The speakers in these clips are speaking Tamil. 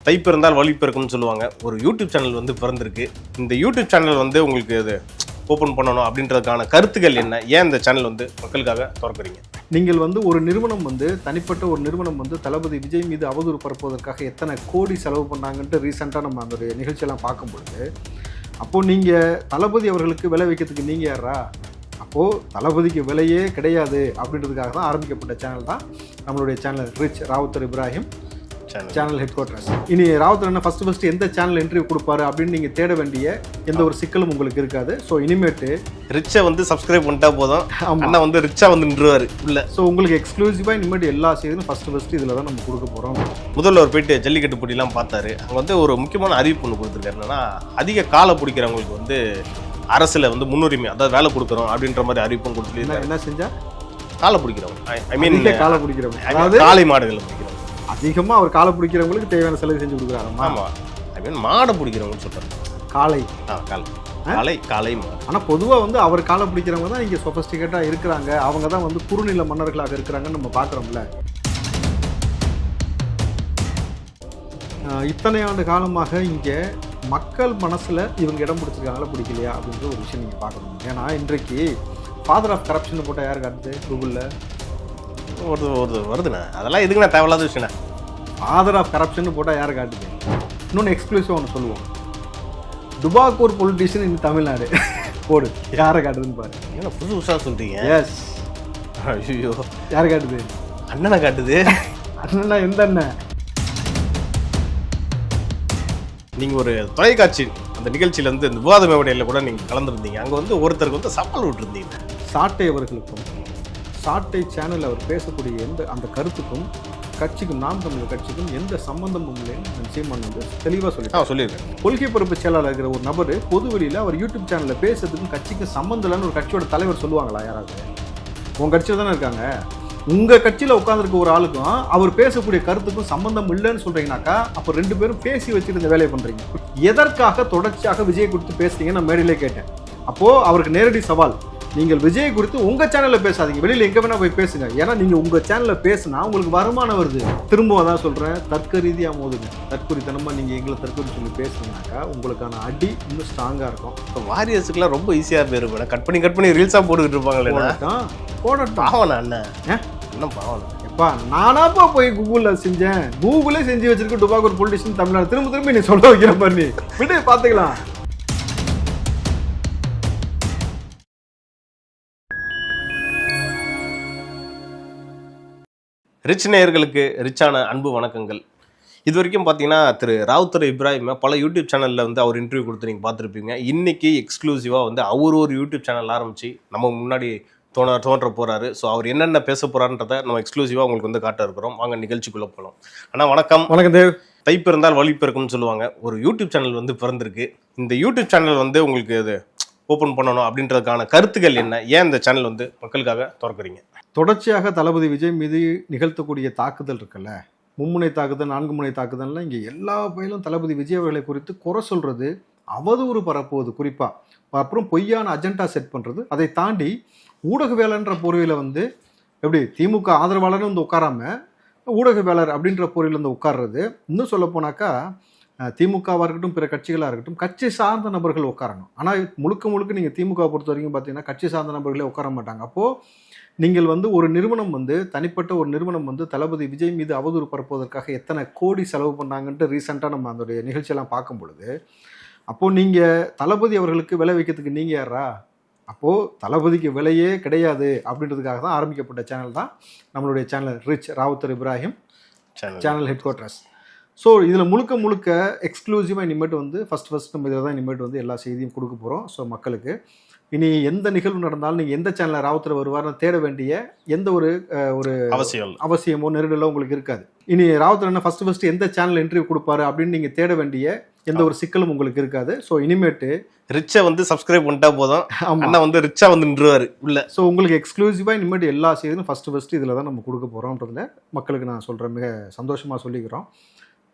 தை பிறந்தால் வழி பிறக்கும்னு சொல்லுவாங்க. ஒரு யூடியூப் சேனல் வந்து பிறந்திருக்கு. இந்த யூடியூப் சேனல் வந்து உங்களுக்கு இது ஓப்பன் பண்ணணும் அப்படின்றதுக்கான கருத்துக்கள் என்ன? ஏன் இந்த சேனல் வந்து மக்களுக்காக திறக்கிறீங்க? நீங்கள் வந்து ஒரு நிறுவனம் வந்து தனிப்பட்ட ஒரு நிறுவனம் வந்து தளபதி விஜய் மீது அவதூறு பரப்புவதற்காக எத்தனை கோடி செலவு பண்ணாங்கன்ட்டு ரீசெண்டாக நம்ம அந்த நிகழ்ச்சியெல்லாம் பார்க்கும்பொழுது, அப்போது நீங்கள் தளபதி அவர்களுக்கு விலை வைக்கிறதுக்கு நீங்கள் யாரா? அப்போது தளபதிக்கு விலையே கிடையாது அப்படின்றதுக்காக தான் ஆரம்பிக்கப்பட்ட சேனல் தான் நம்மளுடைய channel rich Rawther Ibrahim channel headquarters. இனி ராவுத்தர் என்ன ஃபர்ஸ்ட் எந்த சேனல் இன்டர்வியூ கொடுப்பாரு அப்படின்னு நீங்கள் தேட வேண்டிய எந்த ஒரு சிக்கலும் உங்களுக்கு இருக்காது. ஸோ இனிமேட்டு ரிச்சை வந்து சப்ஸ்கிரைப் பண்ணிட்டா போதும், அண்ணா வந்து ரிச்சா வந்து நின்றுவாரு உள்ள. ஸோ உங்களுக்கு எக்ஸ்க்ளூசிவாக இனிமேட்டு எல்லா செய்தியும் ஃபர்ஸ்ட் இதில் தான் நம்ம கொடுக்க போகிறோம். முதல்ல ஒரு போயிட்டு ஜல்லிக்கட்டு போட்டிலாம் பார்த்தாரு. அங்கே வந்து ஒரு முக்கியமான அறிவிப்பு ஒன்று கொடுத்துருக்காரு. என்னன்னா, அதிக காலை பிடிக்கிறவங்களுக்கு வந்து அரசில் வந்து முன்னுரிமை, அதாவது வேலை கொடுக்குறோம் அப்படின்ற மாதிரி அறிவிப்பும் கொடுத்துருக்காரு. என்ன செஞ்சா காலை பிடிக்கிறவங்க, ஐ மீன் காலை பிடிக்கிறவங்க, அதாவது காளை மாடுகளை பிடிக்கிறவங்க, அதிகமாக அவர் காலை பிடிக்கிறவங்களுக்கு தேவையான செலவு செஞ்சு கொடுக்குறாரு. ஆமாம், ஐ மீன் மாடை பிடிக்கிறவங்கன்னு சொல்கிறார். காளை காளை மாடு. ஆனால் பொதுவாக வந்து அவர் காலை பிடிக்கிறவங்க தான் இங்கே சொஃபஸ்டிகேட்டாக இருக்கிறாங்க. அவங்க தான் வந்து குறுநில மன்னர்களாக இருக்கிறாங்கன்னு நம்ம பார்க்குறோம்ல. இத்தனை ஆண்டு காலமாக இங்கே மக்கள் மனசில் இவங்க இடம் பிடிச்சிருக்காங்களா பிடிக்கலையா அப்படின்ற ஒரு விஷயம் நீங்கள் பார்க்கணும். ஏன்னா இன்றைக்கு ஃபாதர் ஆஃப் கரப்ஷன் போட்டால் யார் காட்டுது? கூகுளில் ஒரு வருதுண்ணா. அதெல்லாம் எதுக்கு நான் தேவையில்லாத விஷயண்ணா. ஃபாதர் ஆஃப் கரப்ஷன் போட்டால் யார் காட்டுது? இன்னொன்று எக்ஸ்க்ளூசிவாக ஒன்று சொல்லுவோம், டுபாக்கூர் பொலிட்டீஷியன் இந்த தமிழ்நாடு போடு, யாரை காட்டுதுன்னு பாரு. ஏன்னா புதுசு புதுசாக சொல்கிறீங்க. எஸ், ஐயோ, யாரை காட்டுது? அண்ணனை காட்டுது. அண்ணனா எந்த அண்ணன்? நீங்கள் ஒரு தொலைக்காட்சி அந்த நிகழ்ச்சியில் வந்து இந்த விவாத மேடையில் கூட நீங்கள் கலந்துருந்தீங்க. அங்கே வந்து ஒருத்தருக்கு வந்து சவால் விட்டுருந்தீங்க. சாட்டை அவர்களுக்கும் சாட்டை சேனல் அவர் பேசக்கூடிய அந்த கருத்துக்கும் கட்சிக்கும், நாம் தமிழர் கட்சிக்கும் எந்த சம்பந்தமும் இல்லைன்னு சீமான் வந்து தெளிவாக சொல்லியிருக்கேன். கொள்கை பொறுப்பு செயலாளர் இருக்கிற ஒரு நபர் பொது வெளியில் அவர் யூடியூப் சேனலில் பேசுறதுக்கும் கட்சிக்கு சம்மந்தம் இல்லைன்னு ஒரு கட்சியோட தலைவர் சொல்லுவாங்களா யாராவது? உங்கள் கட்சியில் தானே இருக்காங்க. உங்கள் கட்சியில் உட்காந்துருக்க ஒரு ஆளுக்கும் அவர் பேசக்கூடிய கருத்துக்கும் சம்பந்தம் இல்லைன்னு சொல்கிறீங்கனாக்கா அப்போ ரெண்டு பேரும் பேசி வச்சுட்டு இந்த வேலையை பண்ணுறீங்க. எதற்காக தொடர்ச்சியாக விஜய் குறித்து பேசுறீங்கன்னு நான் மேடையிலே கேட்டேன். அப்போது அவருக்கு நேரடி சவால், நீங்கள் விஜய் குறித்து உங்கள் சேனலில் பேசாதீங்க, வெளியில் எங்கே வேணால் போய் பேசுங்க. ஏன்னா நீங்கள் உங்கள் சேனலில் பேசுனா உங்களுக்கு வருமானம் வருது. திரும்ப தான் சொல்கிறேன், தர்க்க ரீதியாக மோதுங்க. தற்கொலைத்தனமாக நீங்கள் எங்களை தற்கொலை சொல்லி பேசுனீங்கனாக்கா உங்களுக்கான அடி இன்னும் ஸ்ட்ராங்காக இருக்கும். இப்போ வாரியர்ஸுக்குலாம் ரொம்ப ஈஸியாக போயிருப்பேன். கட் பண்ணி ரீல்ஸாக போட்டுக்கிட்டு இருப்பாங்களே. போடட்டும் பாவனா அண்ணன், என்ன பாவனா எப்பா? நானாப்பா போய் கூகுளில் செஞ்சேன், கூகுளே செஞ்சு வச்சிருக்க டுபாக்கூர் பொலிட்டீஷியன் தமிழ்நாடு. திரும்ப நீ சொல்ல வைக்கிற பண்ணி விடு, பார்த்துக்கலாம். ரிச் நேயர்களுக்கு ரிச்சான அன்பு வணக்கங்கள். இது வரைக்கும் பார்த்தீங்கன்னா திரு ராவுத்தர் இப்ராஹிம் பல யூடியூப் சேனலில் வந்து அவர் இன்டர்வியூ கொடுத்து நீங்கள் பார்த்துருப்பீங்க. இன்றைக்கி எக்ஸ்க்ளூசிவாக வந்து அவர் ஒரு யூடியூப் சேனல் ஆரம்பித்து நம்ம முன்னாடி தோன்ற போகிறாரு. ஸோ அவர் என்னென்ன பேச போகிறான்றதை நம்ம எக்ஸ்க்ளூசிவாக உங்களுக்கு வந்து காட்ட இருக்கிறோம். வாங்க நிகழ்ச்சிக்குள்ளே போகலாம். ஆனால் வணக்கம். வணக்கம் தேவ். தை பிறந்தால் வழி பிறக்கும்னு சொல்லுவாங்க. ஒரு யூடியூப் சேனல் வந்து பிறந்திருக்கு. இந்த யூடியூப் சேனல் வந்து உங்களுக்கு இது ஓப்பன் பண்ணணும் அப்படின்றதுக்கான கருத்துக்கள் என்ன? ஏன் இந்த சேனல் வந்து மக்களுக்காக திறக்கிறீங்க? தொடர்ச்சியாக தளபதி விஜய் மீது நிகழ்த்தக்கூடிய தாக்குதல் இருக்குல்ல, மும்முனை தாக்குதல், 4 முனை தாக்குதல்லாம் இங்கே எல்லா பயிலும் தளபதி விஜய் அவர்களை குறித்து குறை சொல்கிறது, அவதூறு பரப்புவது குறிப்பாக, அப்புறம் பொய்யான அஜெண்டா செட் பண்ணுறது. அதை தாண்டி ஊடகவியலன்ற போர்வையில் வந்து எப்படி திமுக ஆதரவாளர்னு வந்து உட்காராம ஊடகவியலர் அப்படின்ற போர்வையில் வந்து உட்கார்றது. இன்னும் சொல்ல போனாக்கா திமுகவாக இருக்கட்டும், பிற கட்சிகளாக இருக்கட்டும், கட்சி சார்ந்த நபர்கள் உட்காரணும். ஆனால் முழுக்க நீங்கள் திமுக பொறுத்த வரைக்கும் பார்த்தீங்கன்னா கட்சி சார்ந்த நபர்களே உட்கார மாட்டாங்க. அப்போது நீங்கள் வந்து ஒரு நிறுவனம் வந்து தனிப்பட்ட ஒரு நிறுவனம் வந்து தளபதி விஜய் மீது அவதூறு பரப்புவதற்காக எத்தனை கோடி செலவு பண்ணாங்கன்ட்டு ரீசெண்டாக நம்ம அந்த நிகழ்ச்சியெல்லாம் பார்க்கும் பொழுது, அப்போது நீங்கள் தளபதி அவர்களுக்கு விலை வைக்கிறதுக்கு நீங்கள் யாரா? அப்போது தளபதிக்கு விலையே கிடையாது அப்படின்றதுக்காக தான் ஆரம்பிக்கப்பட்ட சேனல் தான் நம்மளுடைய channel rich Rawther Ibrahim channel headquarters. So இதில் முழுக்க எக்ஸ்க்ளூசிவாக இனிமேட்டு வந்து ஃபஸ்ட் நம்ம இதில் தான் இனிமேட்டு வந்து எல்லா செய்தியும் கொடுக்க போகிறோம். ஸோ மக்களுக்கு இனி எந்த நிகழ்வு நடந்தாலும் நீங்கள் எந்த சேனலில் ராவுத்தர் வருவார்னு தேட வேண்டிய எந்த ஒரு அவசியமோ நெருடலோ உங்களுக்கு இருக்காது. இனி ராவுத்தர் என்ன ஃபர்ஸ்ட் எந்த சேனல் இன்டர்வியூ கொடுப்பாரு அப்படின்னு நீங்கள் தேட வேண்டிய எந்த ஒரு சிக்கலும் உங்களுக்கு இருக்காது. ஸோ இனிமேட்டு ரிச்சை வந்து சப்ஸ்கிரைப் பண்ணிட்டா போதும், அண்ணா வந்து ரிச்சா வந்து நின்றுவாரு உள்ள. ஸோ உங்களுக்கு எக்ஸ்க்ளூசிவாக இனிமேட்டு எல்லா செய்தியும் ஃபர்ஸ்ட் இதில் தான் நம்ம கொடுக்க போகிறோம்ன்றதுல மக்களுக்கு நான் சொல்கிறேன், மிக சந்தோஷமாக சொல்லிக்கிறோம்.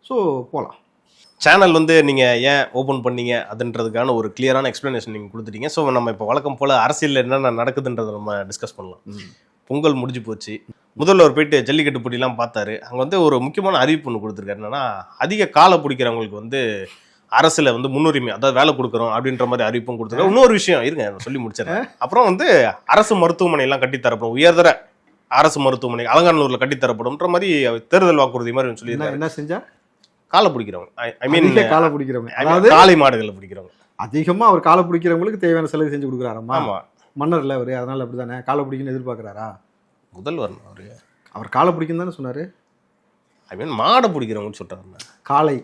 ஸோ போகலாம். சேனல் வந்து நீங்கள் ஏன் ஓப்பன் பண்ணீங்க அதுன்றதுக்கான ஒரு கிளியரான எக்ஸ்ப்ளனேஷன் நீங்கள் கொடுத்துட்டீங்க. ஸோ நம்ம இப்போ வழக்கம் போல் அரசியலில் என்னென்ன நடக்குதுன்றதை நம்ம டிஸ்கஸ் பண்ணலாம். பொங்கல் முடிஞ்சு போச்சு. முதல்வர் போயிட்டு ஜல்லிக்கட்டு போட்டிலாம் பார்த்தாரு. அங்கே வந்து ஒரு முக்கியமான அறிவிப்பு ஒன்று கொடுத்துருக்காரு. என்னன்னா, அதிக காலை பிடிக்கிறவங்களுக்கு வந்து அரசுல வந்து முன்னுரிமை, அதாவது வேலை கொடுக்குறோம் அப்படின்ற மாதிரி அறிவிப்பும் கொடுத்துருக்காரு. இன்னொரு விஷயம் இருங்க, நான் சொல்லி முடிச்சிடறேன். அப்புறம் வந்து அரசு மருத்துவமனை எல்லாம் கட்டித்தரப்படும், உயர்தர அரசு மருத்துவமனை அலங்காநல்லூர்ல கட்டித்தரப்படும்ன்ற மாதிரி தேர்தல் வாக்குறுதி மாதிரி சொல்லியிருக்காரு. என்ன செஞ்சா? காலை பிடிக்கிறவங்க, ஐ மீன் காலை பிடிக்கிறவங்க, அதாவது காளை மாடுகளை பிடிக்கிறவங்க. அதிகமா அவர் காலை பிடிக்கிறவங்களுக்கு தேவையான சலுகை செஞ்சு கொடுக்குறாராமா? ஆமா, மன்னர் இல்ல அவரு, அதனால அப்படிதானே காலை பிடிக்கணும்னு எதிர்பார்க்கிறாரா? முதல்வர் அவரு அவர் காலை பிடிக்கும் தானே சொன்னாரு. ஐ மீன் மாடை பிடிக்கிறவங்கன்னு சொல்றாரு. காளை,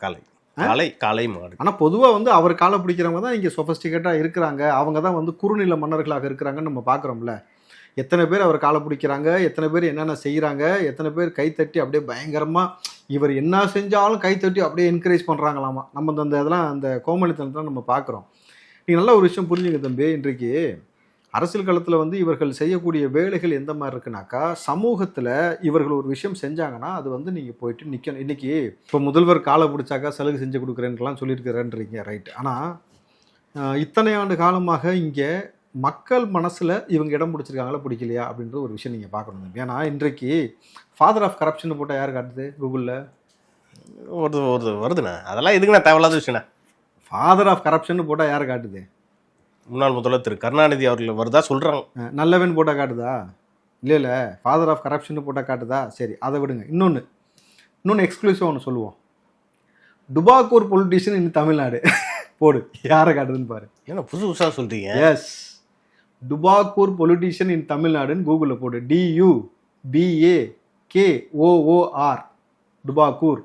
காளை காளை காளை மாடு. ஆனா பொதுவா வந்து அவர் காலை பிடிக்கிறவங்க தான் இங்க சொபஸ்டிகேட்டா இருக்கிறாங்க. அவங்க தான் வந்து குறுநில மன்னர்களாக இருக்கிறாங்கன்னு நம்ம பாக்குறோம்ல. எத்தனை பேர் அவர் காலை பிடிக்கிறாங்க, எத்தனை பேர் என்னென்ன செய்யறாங்க, எத்தனை பேர் கைத்தட்டி அப்படியே பயங்கரமா இவர் என்ன செஞ்சாலும் கைத்தட்டி அப்படியே என்கரேஜ் பண்றாங்களாமா. நம்ம அந்த இதெல்லாம் அந்த கோமளித்தனத்தை நம்ம பார்க்குறோம். நீங்க நல்ல ஒரு விஷயம் புரிஞ்சுங்க தம்பி. இன்றைக்கு அரசியல் களத்தில் வந்து இவர்கள் செய்யக்கூடிய வேலைகள் எந்த மாதிரி இருக்குனாக்கா, சமூகத்தில் இவர்கள் ஒரு விஷயம் செஞ்சாங்கன்னா அது வந்து நீங்கள் போயிட்டு நிற்கணும். இன்றைக்கி இப்போ முதல்வர் காலை பிடிச்சாக்கா சலுகை செஞ்சு கொடுக்குறேன்லாம் சொல்லியிருக்கிறேன்றீங்க, ரைட். ஆனால் இத்தனை ஆண்டு காலமாக இங்கே மக்கள் மனசில் இவங்க இடம் பிடிச்சிருக்காங்களா பிடிக்கலையா அப்படின்ற ஒரு விஷயம் நீங்கள் பார்க்கணும். ஏன்னா இன்றைக்கு ஃபாதர் ஆஃப் கரப்ஷன் போட்டால் யார் காட்டுது? கூகுளில் ஒரு வருதுண்ணா. அதெல்லாம் எதுக்குண்ணா தேவையில்லாத விஷயண்ணா. ஃபாதர் ஆஃப் கரப்ஷன் போட்டால் யார் காட்டுது? முன்னாள் முதல்வர் திரு கருணாநிதி அவர்கள் வருதா சொல்கிறாங்க. நல்லவன் போட்டால் காட்டுதா? இல்லை ஃபாதர் ஆஃப் கரப்ஷன் போட்டால் காட்டுதா? சரி, அதை விடுங்க. இன்னொன்று எக்ஸ்க்ளூசிவாக ஒன்று சொல்லுவோம். டுபாக்கூர் பொலிட்டீஷியன் இன் தமிழ்நாடு போடு, யாரை காட்டுதுன்னு பாரு. ஏன்னா புதுசு புதுசாக சொல்கிறீங்க. எஸ், டுபாக்கூர் பொலிட்டீஷியன் இன் தமிழ்நாடுன்னு கூகுளில் போடு. DUBAKOOR டுபாக்கூர்.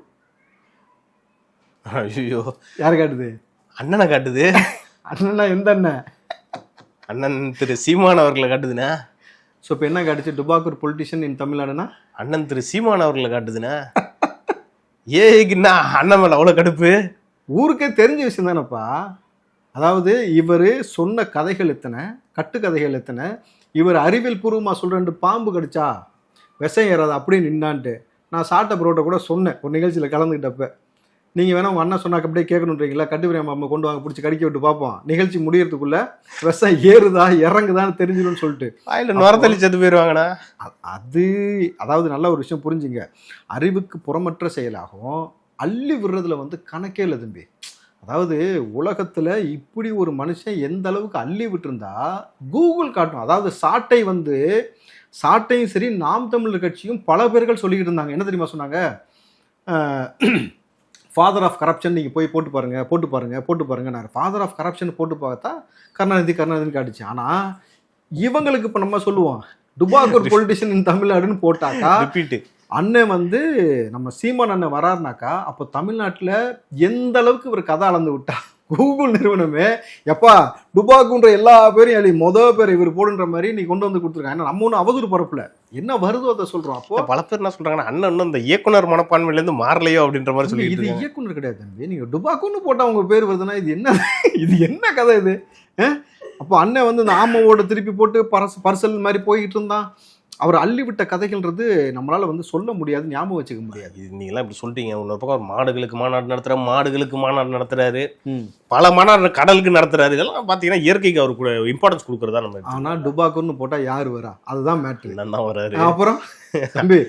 ஐயோ, யார் காட்டுது? அண்ணனை காட்டுது. அண்ணனா எந்த அண்ணன்? அண்ணன் திரு சீமான் அவர்களை காட்டுதுண்ணா. ஸோ இப்போ என்ன காட்டுச்சு? டுபாக்கூர் பொலிட்டீஷியன் இன் தமிழ்நாடுனா அண்ணன் திரு சீமான் அவர்களை காட்டுதுண்ணா. ஏன்னா அண்ணன் மேலே அவ்வளோ கடுப்பு. ஊருக்கே தெரிஞ்ச விஷயம் தானேப்பா. அதாவது இவர் சொன்ன கதைகள் எத்தனை, கட்டுக்கதைகள் எத்தனை, இவர் அறிவியல் பூர்வமாக சொல்கிறேன் பாம்பு கடிச்சா விஷம் ஏறாது அப்படின்னு நின்னான்ட்டு நான் சாட்ட புரோட்டை கூட சொன்னேன் ஒரு நிகழ்ச்சியில் கலந்துக்கிட்டப்ப. நீங்கள் வேணா உங்கள் அண்ணன் சொன்னாக்க அப்படியே கேட்கணுன்றீங்களா? கட்டுப்பிரியாம அம்மா கொண்டு வாங்க, பிடிச்சி கடிக்க விட்டு பார்ப்போம், நிகழ்ச்சி முடியறதுக்குள்ள விஷம் ஏறுதா இறங்குதான்னு தெரிஞ்சிடும்னு சொல்லிட்டு நுரத்தளி செத்து போயிடுவாங்கண்ணா. அதாவது நல்ல ஒரு விஷயம் புரிஞ்சுங்க. அறிவுக்கு புறமற்ற செயலாகவும் அள்ளி விடுறதுல வந்து கணக்கே இல்லை தம்பி. அதாவது உலகத்தில் இப்படி ஒரு மனுஷன் எந்த அளவுக்கு அள்ளி விட்டுருந்தா கூகுள் காட்டும். அதாவது சாட்டையும் சரி நாம் தமிழர் கட்சியும் பல பேர்கள் சொல்லிக்கிட்டு இருந்தாங்க. என்ன தெரியுமா சொன்னாங்க? ஃபாதர் ஆஃப் கரப்ஷன் நீங்கள் போய் போட்டு பாருங்க. நான் ஃபாதர் ஆஃப் கரப்ஷன் போட்டு பார்த்தா கருணாநிதினு காட்டுச்சு. ஆனால் இவங்களுக்கு இப்போ நம்ம சொல்லுவோம் டுபாக்கூர் பொலிட்டிஷியன் இன் தமிழ்நாடுன்னு போட்டாக்கா அண்ணன் வந்து நம்ம சீமான் அண்ணன் வராருனாக்கா அப்போ தமிழ்நாட்டில் எந்த அளவுக்கு இவர் கதை அளந்து விட்டா. கூகுள் நிறுவனமே எப்பா டுபாக்குன்ற எல்லா பேரையும் பேர் இவர் போடுன்ற மாதிரி நீ கொண்டு வந்து கொடுத்துருக்காங்க. ஏன்னா நம்ம ஒன்றும் அவதூறு பரப்புல, என்ன வருதோ அதை சொல்றோம். அப்போ பல பேர் என்ன சொல்றாங்கன்னா அண்ணன் இன்னும் இந்த இயக்குனர் மனப்பான்மையிலேருந்து மாறலையோ அப்படின்ற மாதிரி சொல்லி. இது இயக்குனர் கிடையாது தம்பி. நீங்க டுபாக்குன்னு போட்டா உங்க பேர் வருதுன்னா இது என்ன கதை இது? அப்போ அண்ணன் வந்து இந்த ஆமாவோட திருப்பி போட்டு பர்சல் மாதிரி போய்கிட்டு இருந்தான். அவர் அள்ளி விட்ட கதைகள்ன்றது நம்மளால வந்து சொல்ல முடியாது, ஞாபகம் வச்சுக்க முடியாது. நீங்களாம் இப்படி சொல்லிட்டீங்க. இன்னொரு பக்கம் மாடுகளுக்கு மாநாடு நடத்துறாரு, பல மாநாடு கடலுக்கு நடத்துறாரு. இதெல்லாம் பாத்தீங்கன்னா இயற்கைக்கு அவருக்கு இம்பார்ட்டன்ஸ் கொடுக்கறதா நம்ம. ஆனா டுபாக்கூர்னு போட்டா யாரு வரா? அதுதான் மேட்ரு. நான் தான் வராரு. அப்புறம் தம்பி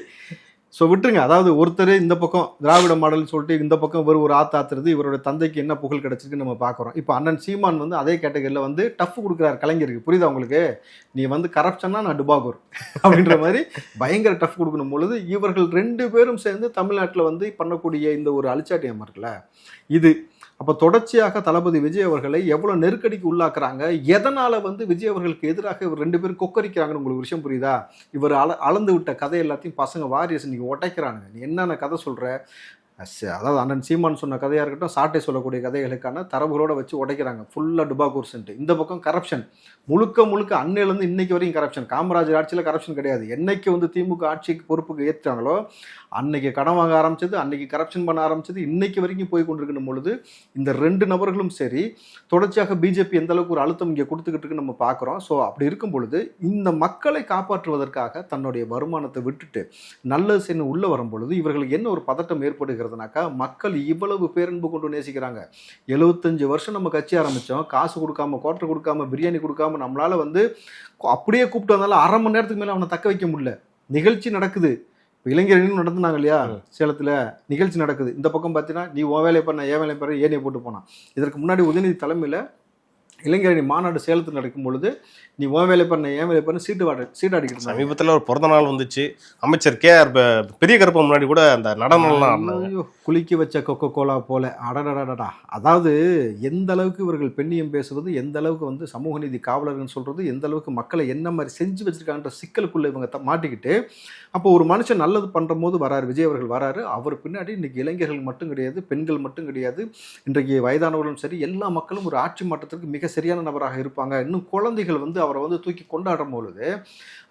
ஸோ விட்டுருங்க. அதாவது ஒருத்தர் இந்த பக்கம் திராவிட மாடல்னு சொல்லிட்டு இந்த பக்கம் ஒரு ஆத்தாத்துறது இவரோட தந்தைக்கு என்ன புகழ் கிடைச்சிருக்குன்னு நம்ம பார்க்குறோம். இப்போ அண்ணன் சீமான் வந்து அதே கேட்டகரியில் வந்து டஃப் கொடுக்குறாரு கலைஞருக்கு. புரியுதா உங்களுக்கு? நீ வந்து கரப்ஷன்னா நான் டுபாக்கூர் அப்படின்ற மாதிரி பயங்கர டஃப் கொடுக்கணும் பொழுது இவர்கள் 2 பேரும் சேர்ந்து தமிழ்நாட்டில் வந்து பண்ணக்கூடிய இந்த ஒரு அழிச்சாட்டியம் இருக்குல்ல இது. அப்போ தொடர்ச்சியாக தளபதி விஜய் அவர்களை எவ்வளோ நெருக்கடிக்கு உள்ளாக்குறாங்க, எதனால் வந்து விஜய் அவர்களுக்கு எதிராக இவர் 2 பேரும் கொக்கரிக்கிறாங்கன்னு உங்களுக்கு விஷயம் புரியுதா? இவர் அளந்து விட்ட கதை எல்லாத்தையும் பசங்க வாரியஸ் நீங்கள் உடைக்கிறானுங்க. நீ என்னென்ன கதை சொல்கிற? அதாவது அண்ணன் சீமான் சொன்ன கதையாக இருக்கட்டும், சாட்டை சொல்லக்கூடிய கதைகளுக்கான தரவுகளோட வச்சு உடைக்கிறாங்க ஃபுல்லாக டுபாக்கூர் சென்ட்டு. இந்த பக்கம் கரப்ஷன் முழுக்க அன்னையிலேருந்து இன்னைக்கு வரைக்கும் கரப்ஷன். காமராஜர் ஆட்சியில் கரப்ஷன் கிடையாது. என்னைக்கு வந்து திமுக ஆட்சிக்கு பொறுப்புக்கு ஏற்றாங்களோ அன்னைக்கு கடன் வாங்க ஆரம்பிச்சது, அன்னைக்கு கரப்ஷன் பண்ண ஆரம்பிச்சது, இன்னைக்கு வரைக்கும் போய் கொண்டிருக்கணும் பொழுது இந்த 2 நபர்களும் சரி தொடர்ச்சியாக பிஜேபி எந்த அளவுக்கு ஒரு அழுத்தம் இங்கே கொடுத்துக்கிட்டு இருக்குன்னு நம்ம பார்க்குறோம். ஸோ அப்படி இருக்கும் பொழுது இந்த மக்களை காப்பாற்றுவதற்காக தன்னுடைய வருமானத்தை விட்டுட்டு நல்ல செய்யணும் உள்ளே வரும் பொழுது இவர்களுக்கு என்ன ஒரு பதட்டம் ஏற்படுகிறது இருக்கிறதுனாக்கா மக்கள் இவ்வளவு பேரன்பு கொண்டு நேசிக்கிறாங்க. 75 வருஷம் நம்ம கட்சி ஆரம்பிச்சோம், காசு கொடுக்காம, குவார்டர் கொடுக்காம, பிரியாணி கொடுக்காம, நம்மளால வந்து அப்படியே கூப்பிட்டு வந்தாலும் 1/2 மணி நேரத்துக்கு மேல அவனை தக்க வைக்க முடியல. நிகழ்ச்சி நடக்குது, இப்போ இளைஞர்களும் நடந்தாங்க இல்லையா சேலத்துல, நிகழ்ச்சி நடக்குது. இந்த பக்கம் பார்த்தீங்கன்னா நீ உன் வேலையை பண்ண, என் வேலையை பண்ண, ஏனையை போட்டு போனான். இதற்கு முன்னாடி உதயநிதி தலைமையில இளைஞரணி மாநாடு சேலத்தில் நடக்கும் பொழுது நீ உன் வேலை பண்ண, என் வேலை பண்ண, சீட்டாடிக்கிட்டு சமீபத்தில் ஒரு பிறந்த நாள் வந்துச்சு, அமைச்சர் KR பெரிய கருப்ப முன்னாடி கூட அந்த நடனம்லாம் குளிக்க வச்ச கொக்கோ கோலா போல. அடடடடா. அதாவது எந்த அளவுக்கு இவர்கள் பெண்ணியம் பேசுவது, எந்த அளவுக்கு வந்து சமூக நீதி காவலர்கள் சொல்றது, எந்த அளவுக்கு மக்களை என்ன மாதிரி செஞ்சு வச்சிருக்காங்கன்ற சிக்கலுக்குள்ள இவங்க மாட்டிக்கிட்டு, அப்போ ஒரு மனுஷன் நல்லது பண்ற போது வராரு, விஜய் அவர்கள் வராரு. அவர் பின்னாடி இன்னைக்கு இளைஞர்கள் மட்டும் கிடையாது, பெண்கள் மட்டும் கிடையாது, இன்றைக்கு வயதானவர்களும் சரி, எல்லா மக்களும் ஒரு ஆட்சி மாற்றத்திற்கு மிக சரியான நபராக இருப்பாங்க. இன்னும் குழந்தைகள் வந்து அவரை வந்து தூக்கி கொண்டாடும் பொழுது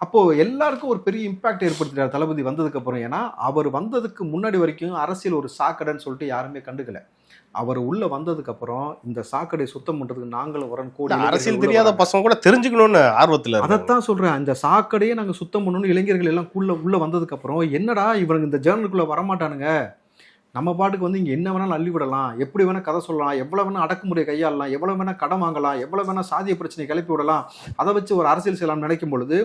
அப்போ எல்லாருக்கும் ஒரு பெரிய இம்பாக்ட் ஏற்படுத்திட்டார் தளபதி வந்ததுக்கு அப்புறம். ஏன்னா அவர் வந்ததுக்கு முன்னாடி வரைக்கும் அரசியல் ஒரு சாக்கடைன்னு சொல்லிட்டு யாருமே கண்டுக்கல. அவர் உள்ள வந்ததுக்கு அப்புறம் இந்த சாக்கடை சுத்தம் பண்றதுக்கு நாங்களும் வரன் கூடி அரசியல் தெரியாத பசங்க கூட தெரிஞ்சுக்கணும்னு ஆர்வத்தில். அதைத்தான் சொல்றேன், இந்த சாக்கடையே நாங்க சுத்தம் பண்ணணும்னு இளைஞர்கள் எல்லாம் உள்ள வந்ததுக்கு அப்புறம் என்னடா இவங்க இந்த ஜேர்னலுக்குள்ள வரமாட்டானுங்க, நம்ம பாட்டுக்கு வந்து இங்கே என்ன வேணாலும் அள்ளி விடலாம், எப்படி வேணால் கதை சொல்லலாம், எவ்வளோ வேணால் அடக்குமுறை கையாளலாம், எவ்வளோ வேணால் கடன் வாங்கலாம், எவ்வளோ வேணால் சாதிய பிரச்சனை கிளப்பி விடலாம், அதை வச்சு ஒரு அரசியல் செய்யலாம் நினைக்கும் பொழுது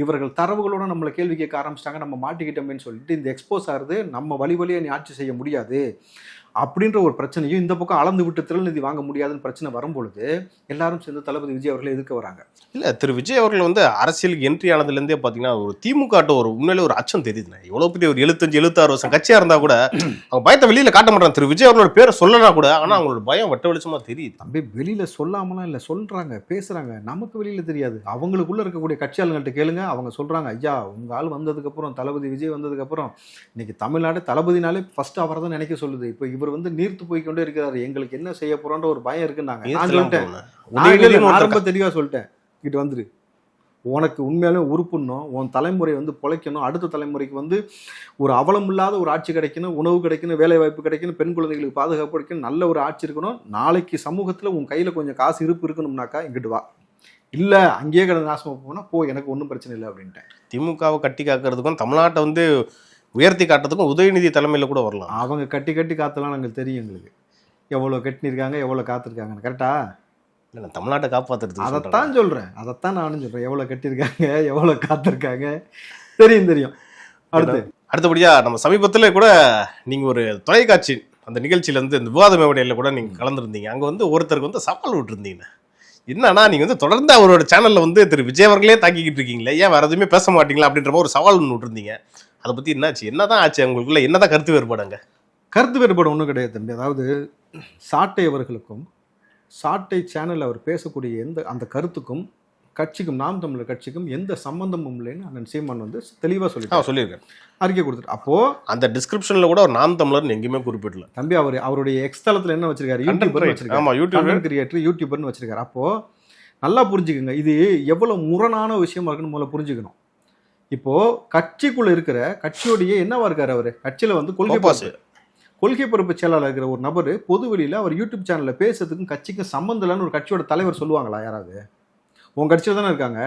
இவர்கள் தரவுகளோட நம்மளை கேள்வி கேட்க ஆரம்பிச்சிட்டாங்க. நம்ம மாட்டிக்கிட்டோமேன்னு சொல்லிட்டு இந்த எக்ஸ்போஸ் ஆகுது, நம்ம வழியே நீ ஆட்சி செய்ய முடியாது அப்படின்ற ஒரு பிரச்சனையும், இந்த பக்கம் அளந்து விட்டு திரள்நிதி வாங்க முடியாதுன்னு பிரச்சனை வரும்பொழுது எல்லாரும் சேர்ந்து தளபதி விஜய் அவர்களை எதிர்க்க வராங்க. இல்லை, திரு விஜய் அவர்கள் வந்து அரசியலுக்கு என்ட்ரி ஆனதுலேருந்தே பார்த்தீங்கன்னா ஒரு திமுக ஒரு உண்மையிலே ஒரு அச்சம் தெரியுதுண்ணே. எவ்வளோ பெரிய ஒரு 75-76 வருஷம் கட்சியாக இருந்தால் கூட அவங்க பயத்தை வெளியில் காட்ட மாட்டாங்க. திரு விஜய் அவர்களோட பேரை சொல்லனா கூட, ஆனால் அவங்களோட பயம் வெட்ட வெளிச்சமாக தெரியுது. தம்பி வெளியில் சொல்லாமலாம் இல்லை, சொல்கிறாங்க, பேசுகிறாங்க, நமக்கு வெளியில் தெரியாது. அவங்களுக்குள்ளே இருக்கக்கூடிய கட்சியாளங்கள்ட்ட கேளுங்க, அவங்க சொல்கிறாங்க, ஐயா உங்கள் ஆள் வந்ததுக்கப்புறம், தளபதி விஜய் வந்ததுக்கப்புறம் இன்னைக்கு தமிழ்நாடு தளபதினாலே ஃபர்ஸ்ட் அவரை தான் நினைக்க சொல்லுது. இப்போ இவர் வந்து நீர்த்து போய்கொண்டே இருக்கிறாரு, எங்களுக்கு என்ன செய்ய போறோன்ற ஒரு பயம் இருக்குன்னாங்க. நான் சொல்லிட்டேன், ரொம்ப தெளிவா சொல்லிட்டேன், இங்கிட்டு வந்துரு, உனக்கு உண்மையாலுமே உறுப்புணும், உன் தலைமுறை வந்து பொழைக்கணும், அடுத்த தலைமுறைக்கு வந்து ஒரு அவலம் இல்லாத ஒரு ஆட்சி கிடைக்கணும், உணவு கிடைக்கணும், வேலை வாய்ப்பு கிடைக்கணும், பெண் குழந்தைகளுக்கு பாதுகாப்பு கிடைக்கணும், நல்ல ஒரு ஆட்சி இருக்கணும், நாளைக்கு சமூகத்துல உன் கையில கொஞ்சம் காசு இருப்பு இருக்கணும்னாக்கா இங்கிட்டு வா, இல்ல அங்கேயே கிடந்து நாசமா போனா போ, எனக்கு ஒன்றும் பிரச்சனை இல்லை அப்படின்ட்டேன். திமுகவை கட்டி காக்கிறதுக்கும் தமிழ்நாட்டை வந்து உயர்த்தி காட்டுறதுக்கும் உதயநிதி தலைமையில் கூட வரலாம். அவங்க கட்டி காத்தலாம் நாங்கள் தெரியும், எங்களுக்கு எவ்வளோ கட்டினிருக்காங்க, எவ்வளோ காத்திருக்காங்க. கரெக்டா? இல்லை, தமிழ்நாட்டை காப்பாற்றுறது அதைத்தான் சொல்கிறேன், அதைத்தான் நானும் சொல்கிறேன். எவ்வளோ கட்டியிருக்காங்க, எவ்வளோ காத்திருக்காங்க, தெரியும். அடுத்தபடியாக நம்ம சமீபத்தில் கூட நீங்கள் ஒரு தொலைக்காட்சி அந்த நிகழ்ச்சியில் வந்து இந்த விவாத மேடையில் கூட நீங்கள் கலந்துருந்தீங்க. அங்கே வந்து ஒருத்தருக்கு வந்து சவால் விட்டுருந்தீங்க. என்னன்னா, நீங்கள் வந்து தொடர்ந்து அவரோட சேனலில் வந்து திரு விஜய் அவர்களே தாக்கிக்கிட்டு இருக்கீங்களே, ஏன் வேறு எதுவுமே பேச மாட்டீங்களா அப்படின்ற மாதிரி ஒரு சவால் ஒன்று விட்டுருந்தீங்க. அதை பற்றி என்னாச்சு, என்னதான் ஆச்சு, உங்களுக்குள்ள என்னதான் கருத்து வேறுபாடுங்க? கருத்து வேறுபாடு ஒன்றும் கிடையாது தம்பி. அதாவது சாட்டை அவர்களுக்கும் சாட்டை சேனல் அவர் பேசக்கூடிய அந்த கருத்துக்கும் கட்சிக்கும், நாம் தமிழர் கட்சிக்கும் எந்த சம்பந்தமும் இல்லைன்னு அண்ணன் சீமான் வந்து தெளிவாக சொல்லியிருக்கேன், அறிக்கை கொடுத்துட்டு. அப்போ அந்த டிஸ்கிரிப்ஷனில் கூட ஒரு நாம் தமிழர் எங்கேயுமே குறிப்பிடல தம்பி. அவருடைய எக்ஸ் தளத்தில் என்ன வச்சிருக்காரு, யூடியூபர் வச்சிருக்காரு, யூடியூபர்னு வச்சிருக்காரு. அப்போ நல்லா புரிஞ்சுக்கோங்க, இது எவ்வளவு முரணான விஷயமா இருக்குன்னு முதல்ல புரிஞ்சுக்கணும். இப்போ கட்சிக்குள்ள இருக்கிற கட்சியோடைய என்னவா இருக்காரு, அவரு கட்சியில வந்து கொள்கை பொறுப்பு செயலாளர் இருக்கிற ஒரு நபர் பொது வெளியில அவர் யூடியூப் சேனல்ல பேசுறதுக்கும் கட்சிக்கும் சம்பந்தம் இல்லைன்னு ஒரு கட்சியோட தலைவர் சொல்லுவாங்களா யாராவது? உங்க கட்சியில தானே இருக்காங்க.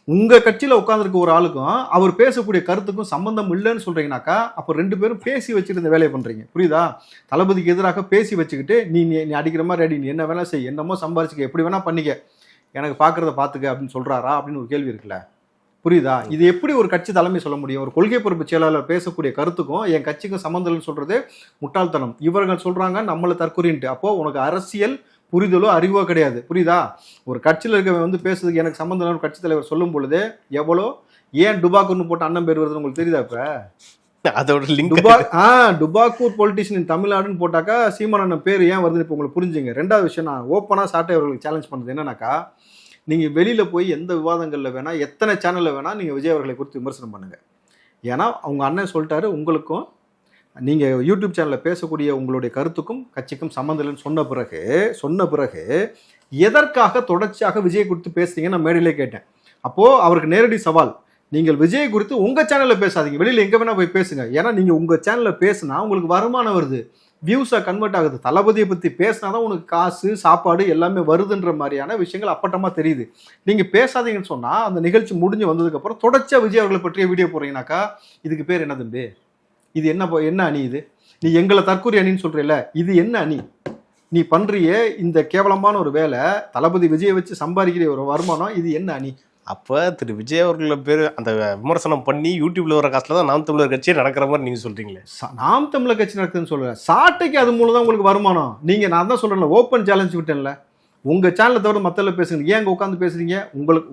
உங்க கட்சியில உட்காந்துருக்க ஒரு ஆளுக்கும் அவர் பேசக்கூடிய கருத்துக்கும் சம்பந்தம் இல்லைன்னு சொல்றீங்கன்னாக்கா அப்போ 2 பேரும் பேசி வச்சுட்டு இந்த வேலையை பண்றீங்க, புரியுதா? தளபதிக்கு எதிராக பேசி வச்சுக்கிட்டு நீ அடிக்கிற மாதிரி அடி, நீ என்ன வேணா செய், என்னமோ சம்பாரிச்சுக்க, எப்படி வேணா பண்ணிக்க, எனக்கு பாக்குறத பாத்துக்க அப்படின்னு சொல்றாரா அப்படின்னு ஒரு கேள்வி இருக்குல்ல, புரியுதா? இது எப்படி ஒரு கட்சி தலைமை சொல்ல முடியும்? ஒரு கொள்கை பொறுப்பு செயலாளர் பேசக்கூடிய கருத்துக்கும் என் கட்சிக்கும் சம்பந்தம்னு சொல்றது முட்டாள்தனம். இவர்கள் சொல்றாங்க நம்மளை தற்கொலைன்ட்டு. அப்போ உனக்கு அரசியல் புரிதலோ அறிவோ கிடையாது, புரியுதா? ஒரு கட்சியில் இருக்கவன் வந்து பேசுறதுக்கு எனக்கு சம்பந்தம் ஒரு கட்சி தலைவர் சொல்லும் பொழுது எவ்வளோ, ஏன் டுபாக்கூர்னு போட்டு அண்ணன் பேர் வருதுன்னு உங்களுக்கு தெரியுதா? இப்ப அதோட லிங்க் டுபாக்கூர் பொலிட்டிஷியன் தமிழ்நாடுன்னு போட்டாக்கா சீமான் அண்ணன் பேர் ஏன் வருதுன்னு இப்போ உங்களுக்கு புரிஞ்சுங்க. 2வது விஷயம், நான் ஓப்பனா சாட்டை அவர்களுக்கு சேலஞ்ச் பண்றது என்னன்னாக்கா, நீங்க வெளியில போய் எந்த விவாதங்கள்ல வேணா, எத்தனை சேனல்ல வேணா நீங்க விஜய் அவர்களை குறித்து விமர்சனம் பண்ணுங்க. ஏன்னா அவங்க அண்ணன் சொல்லிட்டாரு, உங்களுக்கும் நீங்க யூடியூப் சேனல்ல பேசக்கூடிய உங்களுடைய கருத்துக்கும் கட்சிக்கும் சம்மந்தம் இல்லைன்னு சொன்ன பிறகு எதற்காக தொடர்ச்சியாக விஜய் குறித்து பேசுறீங்கன்னு நான் மேடையிலே கேட்டேன். அப்போ அவருக்கு நேரடி சவால், நீங்கள் விஜய் குறித்து உங்க சேனல்ல பேசாதீங்க, வெளியில எங்க வேணா போய் பேசுங்க. ஏன்னா நீங்க உங்க சேனல்ல பேசுனா உங்களுக்கு வருமானம் வருது, வியூஸா கன்வெர்ட் ஆகுது. தளபதியை பத்தி பேசினாதான் உனக்கு காசு சாப்பாடு எல்லாமே வருதுன்ற மாதிரியான விஷயங்கள் அப்பட்டமா தெரியுது. நீங்க பேசாதீங்கன்னு சொன்னா அந்த நிகழ்ச்சி முடிஞ்சு வந்ததுக்கு அப்புறம் தொடர்ச்சியா விஜய் அவர்களை பற்றிய வீடியோ போறீங்கன்னாக்கா இதுக்கு பேர் என்ன தம்பி? இது என்ன அணி? நீ எங்களை தற்கொலை அணின்னு சொல்றீல, இது என்ன அணி? நீ பண்றியே இந்த கேவலமான ஒரு வேலை, தளபதி விஜயை வச்சு சம்பாதிக்கிற ஒரு வருமானம், இது என்ன அணி? அப்போ திரு விஜய் அவர்கள பேர் அந்த விமர்சனம் பண்ணி யூடியூப்ல வர காசுல தான் நாம் தமிழர் கட்சியே நடக்கிற மாதிரி நீங்க சொல்றீங்களே. நாம் தமிழர் கட்சி நடக்குதுன்னு சொல்றேன். சாட்டைக்கு அது மூலம் தான் உங்களுக்கு வருமானம். நீங்க நான் தான் சொல்றேன்ல, ஓப்பன் சேலஞ்ச் விட்டேன்ல, உங்க சேனலை தவிர மத்தல பேசுங்க. ஏன் அங்க உட்காந்து பேசுறீங்க?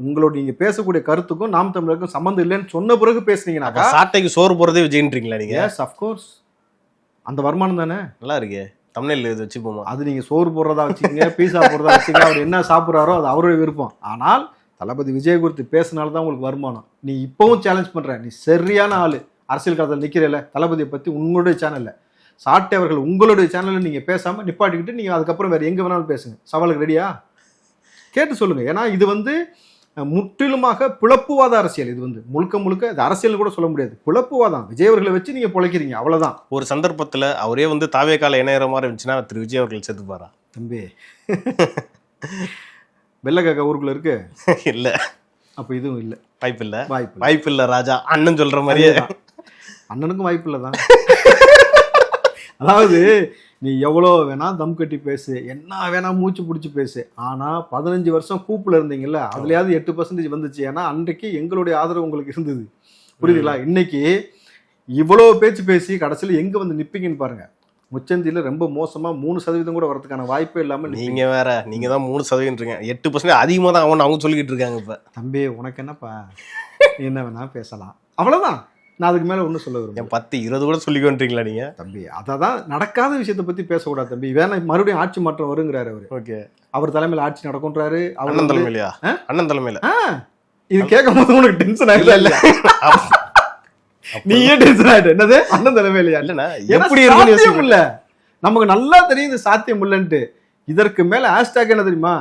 உங்களோட நீங்க பேசக்கூடிய கருத்துக்கும் நாம் தமிழருக்கும் சம்மந்தம் இல்லைன்னு சொன்ன பிறகு பேசுனீங்கன்னா சாட்டைக்கு சோறு போறதே விஜய்ன்றீங்களா நீங்க? எஸ் அஃப்கோர்ஸ், அந்த வருமானம் தானே. நல்லா இருக்கே, தமிழ்ல இது வச்சு போமா. அது நீங்க சோறு போடுறதா வச்சுக்கோங்க, பீஸா போடுறதா வச்சுக்கோங்க, அவர் என்ன சாப்பிட்றாரோ அது அவருடைய விருப்பம். ஆனால் தளபதி விஜய் குறித்து பேசினால்தான் உங்களுக்கு வருமானம். நீ இப்பவும் சேலஞ்ச் பண்ற, நீ சரியான ஆளு, அரசியல் காலத்தில் நிக்கிறல, தளபதியை பத்தி உங்களுடைய சேனல்ல சாட்டை அவர்கள் உங்களுடைய சேனல்ல நீங்க பேசாம நிப்பாட்டிக்கிட்டு நீங்க அதுக்கப்புறம் வேற எங்க வேணாலும் பேசுங்க. சவாலுக்கு ரெடியா? கேட்டு சொல்லுங்க. ஏன்னா இது முற்றிலுமாக பிளப்புவாத அரசியல். இது முழுக்க முழுக்க இது அரசியல் கூட சொல்ல முடியாது, பிளப்புவாதம். விஜய் அவர்களை வச்சு நீங்க பொழைக்கிறீங்க, அவ்வளவுதான். ஒரு சந்தர்ப்பத்துல அவரே தாவே கால இணையற மாதிரி இருந்துச்சுன்னா திரு விஜய் அவர்கள் செத்துப்பாரா? தம்பி வெள்ளக்காக்கா ஊருக்குள்ள இருக்கு இல்ல, அப்ப இதுவும் இல்ல, வாய்ப்பு இல்ல. வாய்ப்பு இல்ல ராஜா, அண்ணன் சொல்ற மாதிரியே. அண்ணனுக்கும் வாய்ப்பு இல்லதான். அதாவது நீ எவ்வளோ வேணா தம் கட்டி பேசு, என்ன வேணா மூச்சு பிடிச்சி பேசு, ஆனா 15 வருஷம் கூப்புல இருந்தீங்கல்ல, அதுலயாவது 8% வந்துச்சு. ஏன்னா அன்றைக்கு எங்களுடைய ஆதரவு உங்களுக்கு இருந்தது, புரியுதுங்களா? இன்னைக்கு இவ்வளோ பேச்சு பேசி கடைசியில் எங்க நிப்பீங்கன்னு பாருங்க. முச்சந்தியில ரொம்ப மோசமா 3% கூட வரதுக்கான வாய்ப்பே இல்லாம நீங்க வேற, நீங்க தான் 3% 8% அதிகமா தான் அவங்க சொல்லிக்கிட்டு இருக்காங்க. இப்ப தம்பி உனக்கு என்னப்பா, என்ன வேணா பேசலாம், அவ்வளவுதான். நான் அதுக்கு மேல ஒன்றும் சொல்ல விரும்புறேன். 10-20 கூட சொல்லிக்கொன்றீங்களா நீங்க? தம்பி அதான் நடக்காத விஷயத்தை பத்தி பேசக்கூடாது தம்பி. வேணா மறுபடியும் ஆட்சி மாற்றம் வருங்கிறாரு அவரு. ஓகே, அவர் தலைமையில ஆட்சி நடக்கும்ன்றாரு. அண்ணன் தலைமையிலயா? அண்ணன் தலைமையில இது கேட்கும் போது உனக்கு டென்ஷன் ஆயிடுல? இல்ல நீ ஏன் டென்ஷன் ஆயிட்ட? என்னது அண்ணன் தலைமையிலயா? இல்லைன்னா எப்படி சாத்தியம் இல்ல, நமக்கு நல்லா தெரியும் இது சாத்தியம் இல்லைன்ட்டு. இதற்கு மேல ஹேஷ்டாக் என்ன தெரியுமா?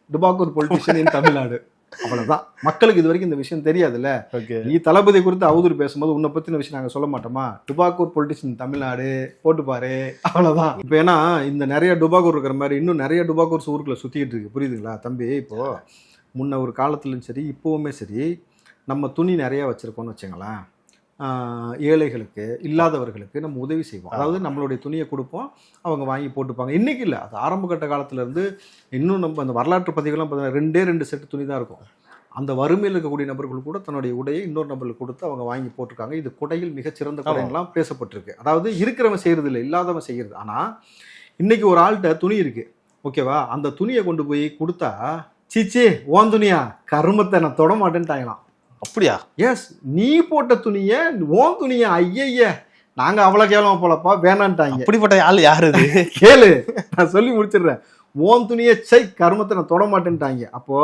டுபாக்கூர் பொலிட்டிஷியன் இன் தமிழ்நாடு. அவ்வளவுதான். மக்களுக்கு இது வரைக்கும் இந்த விஷயம் தெரியாதுல்ல. நீ தளபதி குறித்து அவதூறு பேசும்போது உன்னை பத்தின விஷயம் நாங்க சொல்ல மாட்டோமா? டுபாக்கூர் பொலிட்டிஷியன் தமிழ்நாடு போட்டு பாரு, அவ்வளவுதான். இப்ப ஏன்னா இந்த நிறைய டுபாக்கூர் இருக்கிற மாதிரி இன்னும் நிறைய டுபாக்கூர்ஸ் ஊருக்குள்ள சுத்திக்கிட்டு இருக்கு, புரியுதுங்களா தம்பி? இப்போ முன்ன ஒரு காலத்துலயும் சரி இப்பவுமே சரி நம்ம துணி நிறைய வச்சிருக்கோம்னு வச்சுங்களேன், ஏழைகளுக்கு இல்லாதவர்களுக்கு நம்ம உதவி செய்வோம். அதாவது நம்மளுடைய துணியை கொடுப்போம், அவங்க வாங்கி போட்டுப்பாங்க. இன்னைக்கு இல்லை, அது ஆரம்ப கட்ட காலத்துல இருந்து இன்னும் நம்ம அந்த வரலாற்று பதிவுகள்லாம் பார்த்தீங்கன்னா 2 செட்டு துணி தான் இருக்கும். அந்த வறுமையில் இருக்கக்கூடிய நபர்கள் கூட தன்னுடைய உடையை இன்னொரு நபர்களுக்கு கொடுத்து அவங்க வாங்கி போட்டிருக்காங்க. இது கொடையில் மிகச்சிறந்த கொடைகள்லாம் பேசப்பட்டிருக்கு. அதாவது இருக்கிறவன் செய்யறது இல்லை, இல்லாதவன் செய்யறது. ஆனா இன்னைக்கு ஒரு ஆள்கிட்ட துணி இருக்கு, ஓகேவா, அந்த துணியை கொண்டு போய் கொடுத்தா சீச்சி ஓன் துணியா கருமத்தை நான் தொட மாட்டேன்ட்டாங்களாம். அப்படியா? எஸ், நீ போட்ட துணிய ஓன் துணியா, ஐய நாங்க அவ்வளவு கேவலமா போலப்பா வேணான்ட்டாங்க. அப்படிப்பட்ட ஆள் யாரு இது? கேளு, நான் சொல்லி முடிச்சிடுறேன். ஓன் துணியை சை கருமத்தை நான் தொட மாட்டேன்ட்டாங்க. அப்போ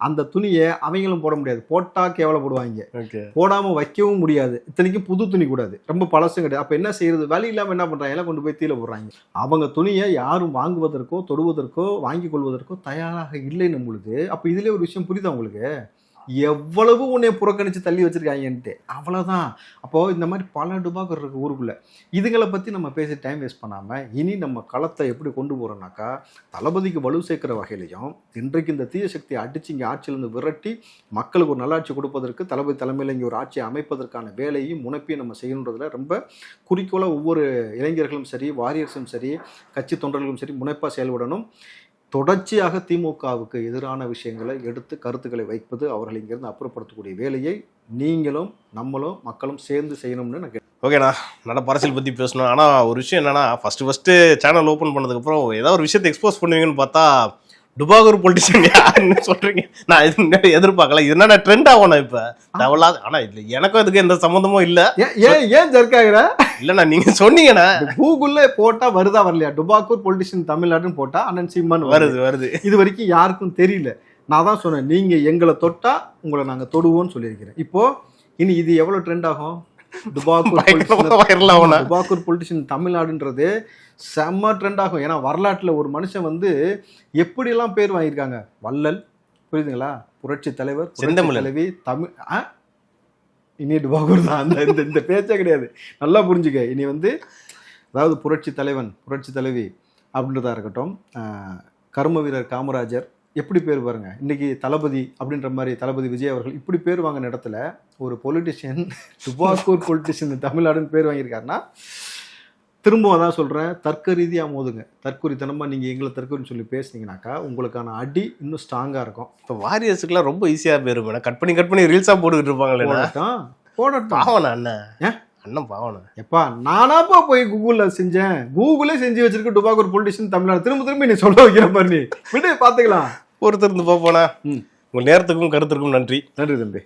அந்த துணியை அவங்களும் போட முடியாது, போட்டா கேவலப்படுவாங்க, போடாம வைக்கவும் முடியாது. இத்தனைக்கும் புது துணி கூடாது, ரொம்ப பழசும் கிடையாது. அப்ப என்ன செய்யறது? வழி இல்லாம என்ன பண்றாங்க, எல்லாம் கொண்டு போய் தீல போடுறாங்க. அவங்க துணியை யாரும் வாங்குவதற்கோ தொடுவதற்கோ வாங்கி கொள்வதற்கோ தயாராக இல்லைன்னு பொழுது அப்ப இதுல ஒரு விஷயம் புரியுதா உங்களுக்கு? எவ்வளவு உன்னை புறக்கணிச்சு தள்ளி வச்சிருக்காங்கன்ட்டு, அவ்வளவுதான். அப்போ இந்த மாதிரி பல டுபாக்கூர் இருக்கு ஊருக்குள்ள. இதுகளை பத்தி நம்ம பேசி டைம் வேஸ்ட் பண்ணாம இனி நம்ம களத்தை எப்படி கொண்டு போறோம்னாக்கா, தளபதிக்கு வலு சேர்க்கிற வகையிலையும் இன்றைக்கு இந்த தீய சக்தியை அடிச்சு இங்கே ஆட்சியிலிருந்து விரட்டி மக்களுக்கு ஒரு நல்லாட்சி கொடுப்பதற்கு தளபதி தலைமையில் இங்கே ஒரு ஆட்சியை அமைப்பதற்கான வேலையும் முனைப்பையும் நம்ம செய்யணுன்றதுல ரொம்ப குறிக்கோளாக ஒவ்வொரு இளைஞர்களும் சரி, வாரியர்ஸும் சரி, கட்சி தொண்டர்களும் சரி முனைப்பாக செயல்படணும். தொடர்ச்சியாக திமுகவுக்கு எதிரான விஷயங்களை எடுத்து கருத்துக்களை வைப்பது, அவர்கள் இங்கிருந்து அப்புறப்படுத்தக்கூடிய வேலையை நீங்களும் நம்மளும் மக்களும் சேர்ந்து செய்யணும்னு நான் கேட்டேன். ஓகேண்ணா, நடப்பு அரசியல் பற்றி பேசணும். ஆனால் ஒரு விஷயம் என்னன்னா, ஃபஸ்ட்டு சேனல் ஓப்பன் பண்ணதுக்கப்புறம் ஏதாவது ஒரு விஷயத்தை எக்ஸ்போஸ் பண்ணுவீங்கன்னு பார்த்தா டுபாக்கூர் பொலிட்டிஷியன் யாருன்னு சொல்றீங்க. நான் இது முன்னாடி எதிர்பார்க்கல. இது என்ன ட்ரெண்ட் ஆகணும் இப்போ தேவையில்லாத. ஆனால் இல்லை, எனக்கும் இதுக்கு எந்த சம்மந்தமும் இல்லை. ஏன் ஜர்க்காகிற? இல்லைண்ணா, நீங்க சொன்னீங்கண்ணா கூகுள்ல போட்டா வருதா வரலையா? டுபாக்கூர் பொலிட்டிஷியன் தமிழ்நாடுன்னு போட்டா அண்ணன் சீமான் வருது. இது வரைக்கும் யாருக்கும் தெரியல. நான் தான் சொன்னேன், நீங்க எங்களை தொட்டா உங்களை நாங்க தொடுவோம்னு சொல்லியிருக்கிறேன். இப்போ இனி இது எவ்வளவு ட்ரெண்ட் ஆகும்? டுபாக்கூர் பொலிட்டிஷியன் தமிழ்நாடுன்றது செம்ம ட்ரெண்ட் ஆகும். ஏன்னா வரலாற்றுல ஒரு மனுஷன் எப்படியெல்லாம் பேர் வாங்கியிருக்காங்க. வள்ளல், புரியுதுங்களா, புரட்சி தலைவர், தலைவி, தமிழ். இனி டுபாக்கூர் தான். அந்த இந்த பேச்சே கிடையாது. நல்லா புரிஞ்சுக்க. இனி அதாவது புரட்சி தலைவன், புரட்சி தலைவி அப்படின்றதா இருக்கட்டும், கர்ம வீரர் காமராஜர், எப்படி பேர் பாருங்க. இன்னைக்கு தளபதி அப்படின்ற மாதிரி தளபதி விஜய் அவர்கள் இப்படி பேர் வாங்கின இடத்துல ஒரு பொலிட்டிஷியன் டுபாக்கூர் பொலிட்டிஷியன் தமிழ்நாடுன்னு பேர் வாங்கியிருக்காருன்னா திரும்ப அதான் சொல்கிறேன், தர்க்க ரீதியாக மோதுங்க. தற்குறித்தனமாக நீங்கள் எங்களை தற்கொலைன்னு சொல்லி பேசுனீங்கன்னாக்கா உங்களுக்கான அடி இன்னும் ஸ்ட்ராங்காக இருக்கும். இப்போ வாரியர்ஸுக்குலாம் ரொம்ப ஈஸியாக போயிரும் மேடம். கட் பண்ணி ரீல்ஸாக போட்டுக்கிட்டு இருப்பாங்களே. போடட்டும். பாவனா அண்ணன், அண்ணன் பாவனா. எப்பா நானாப்பா போய் கூகுளில் செஞ்சேன், கூகுளே செஞ்சு வச்சிருக்கு டுபாக்கூர் பொலிட்டிஷியன் தமிழ்நாடு. திரும்ப நீ சொல்ல வைக்கிற மாதிரி நீ விடு, பார்த்துக்கலாம். ஒருத்தர் இருந்து போனா. உங்கள் நேரத்துக்கும் கருத்துக்கும் நன்றி. நன்றி தம்பி.